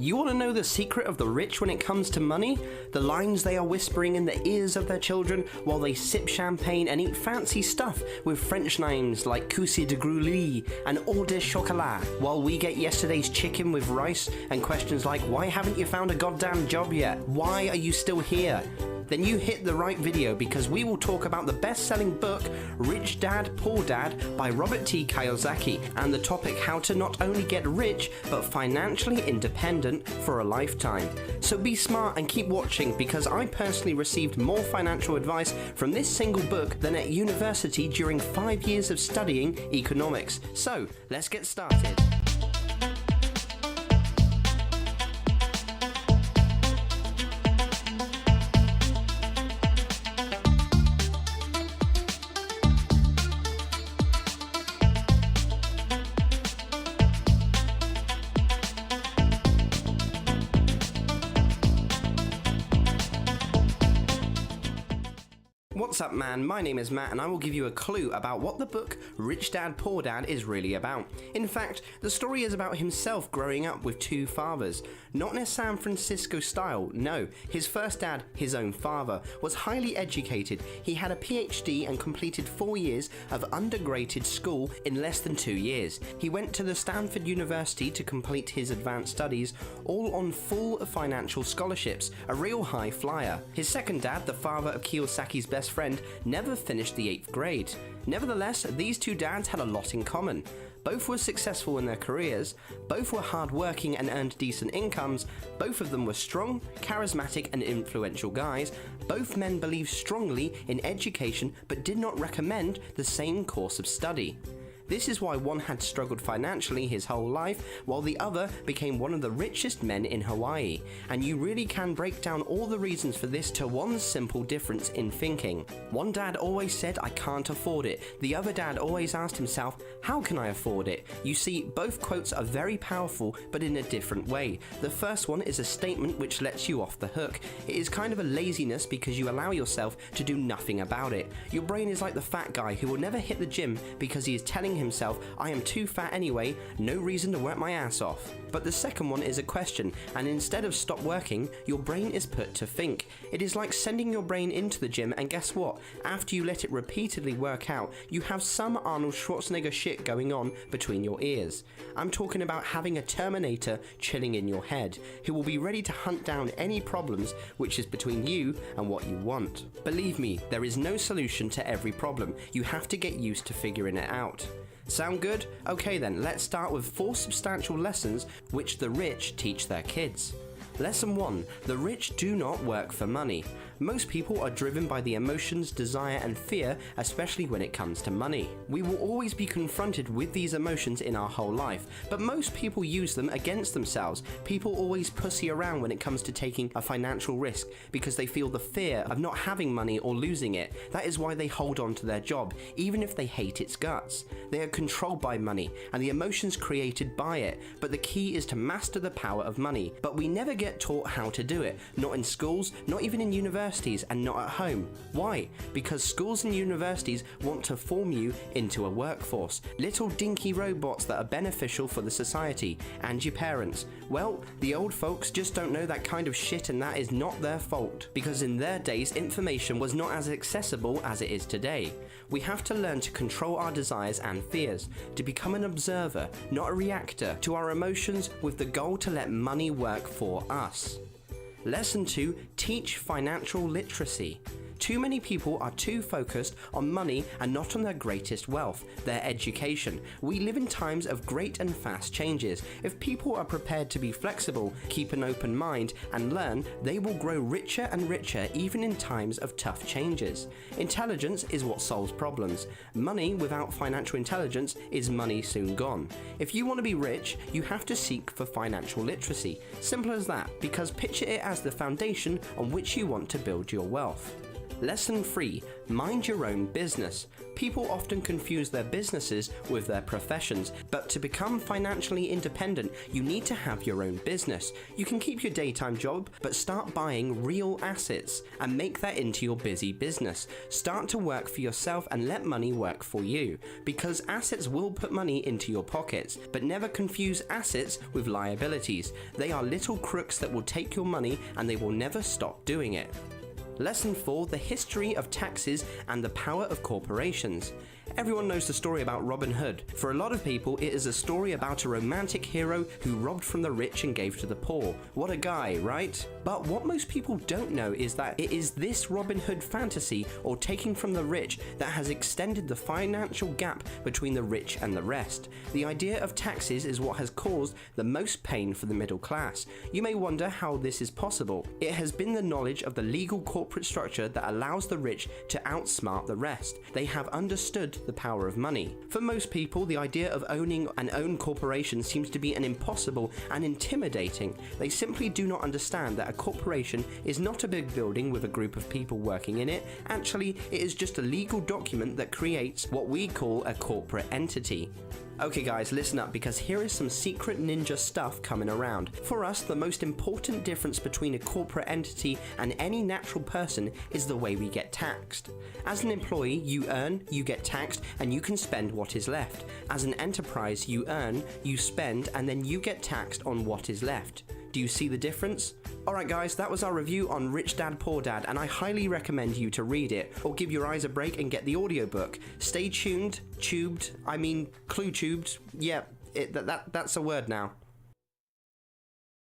You want to know the secret of the rich when it comes to money? The lines they are whispering in the ears of their children while they sip champagne and eat fancy stuff with French names like Coussy de Grouly and Eau de Chocolat, while we get yesterday's chicken with rice and questions like, why haven't you found a goddamn job yet? Why are you still here? Then you hit the right video, because we will talk about the best-selling book Rich Dad, Poor Dad by Robert T. Kiyosaki, and the topic how to not only get rich but financially independent for a lifetime. So be smart and keep watching, because I personally received more financial advice from this single book than at university during 5 years of studying economics. So let's get started. What's up, man? My name is Matt, and I will give you a clue about what the book Rich Dad, Poor Dad is really about. In fact, the story is about himself growing up with two fathers. Not in a San Francisco style, no. His first dad, his own father, was highly educated. He had a PhD and completed 4 years of undergraduate school in less than 2 years. He went to the Stanford University to complete his advanced studies, all on full financial scholarships, a real high flyer. His second dad, the father of Kiyosaki's best friend, never finished the 8th grade. Nevertheless, these two dads had a lot in common. Both were successful in their careers, both were hardworking and earned decent incomes, both of them were strong, charismatic and influential guys, both men believed strongly in education but did not recommend the same course of study. This is why one had struggled financially his whole life, while the other became one of the richest men in Hawaii. And you really can break down all the reasons for this to one simple difference in thinking. One dad always said, I can't afford it. The other dad always asked himself, how can I afford it? You see, both quotes are very powerful, but in a different way. The first one is a statement which lets you off the hook. It is kind of a laziness because you allow yourself to do nothing about it. Your brain is like the fat guy who will never hit the gym because he is telling himself, I am too fat anyway, no reason to work my ass off. But the second one is a question, and instead of stop working, your brain is put to think. It is like sending your brain into the gym, and guess what? After you let it repeatedly work out, you have some Arnold Schwarzenegger shit going on between your ears. I'm talking about having a Terminator chilling in your head, who will be ready to hunt down any problems which is between you and what you want. Believe me, there is no solution to every problem. You have to get used to figuring it out. Sound good? Okay then, let's start with 4 substantial lessons which the rich teach their kids. Lesson 1. The rich do not work for money. Most people are driven by the emotions, desire and fear, especially when it comes to money. We will always be confronted with these emotions in our whole life, but most people use them against themselves. People always pussy around when it comes to taking a financial risk because they feel the fear of not having money or losing it. That is why they hold on to their job, even if they hate its guts. They are controlled by money and the emotions created by it, but the key is to master the power of money. But we never get taught how to do it, not in schools, not even in universities, and not at home. Why? Because schools and universities want to form you into a workforce, little dinky robots that are beneficial for the society and your parents. Well, the old folks just don't know that kind of shit, and that is not their fault, because in their days information was not as accessible as it is today. We have to learn to control our desires and fears, to become an observer, not a reactor, to our emotions, with the goal to let money work for us. Lesson 2. Teach financial literacy. Too many people are too focused on money and not on their greatest wealth, their education. We live in times of great and fast changes. If people are prepared to be flexible, keep an open mind, and learn, they will grow richer and richer even in times of tough changes. Intelligence is what solves problems. Money without financial intelligence is money soon gone. If you want to be rich, you have to seek for financial literacy. Simple as that, because picture it as the foundation on which you want to build your wealth. Lesson 3. Mind your own business. People often confuse their businesses with their professions, but to become financially independent, you need to have your own business. You can keep your daytime job, but start buying real assets and make that into your busy business. Start to work for yourself and let money work for you, because assets will put money into your pockets, but never confuse assets with liabilities. They are little crooks that will take your money and they will never stop doing it. Lesson 4. The history of taxes and the power of corporations. Everyone knows the story about Robin Hood. For a lot of people, it is a story about a romantic hero who robbed from the rich and gave to the poor. What a guy, right? But what most people don't know is that it is this Robin Hood fantasy, or taking from the rich, that has extended the financial gap between the rich and the rest. The idea of taxes is what has caused the most pain for the middle class. You may wonder how this is possible. It has been the knowledge of the legal corporate structure that allows the rich to outsmart the rest. They have understood the power of money. For most people, the idea of owning an own corporation seems to be an impossible and intimidating. They simply do not understand that a corporation is not a big building with a group of people working in it. Actually, it is just a legal document that creates what we call a corporate entity. Okay guys, listen up, because here is some secret ninja stuff coming around. For us, the most important difference between a corporate entity and any natural person is the way we get taxed. As an employee, you earn, you get taxed, and you can spend what is left. As an enterprise, you earn, you spend, and then you get taxed on what is left. Do you see the difference? Alright guys, that was our review on Rich Dad Poor Dad, and I highly recommend you to read it, or give your eyes a break and get the audiobook. Stay tuned, ClueTubed, yeah, that's a word now.